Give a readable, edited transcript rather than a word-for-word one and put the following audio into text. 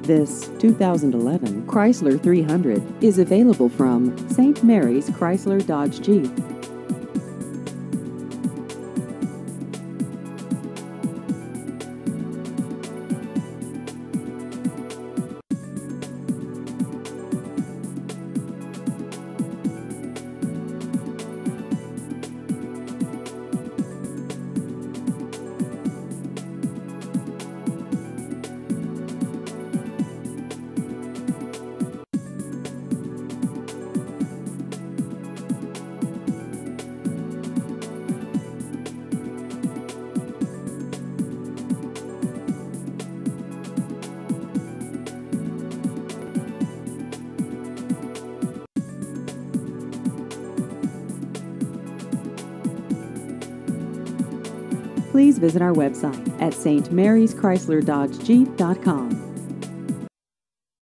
This 2011 Chrysler 300 is available from St. Mary's Chrysler Dodge Jeep. Please visit our website at stmaryschryslerDodgeJeep.com.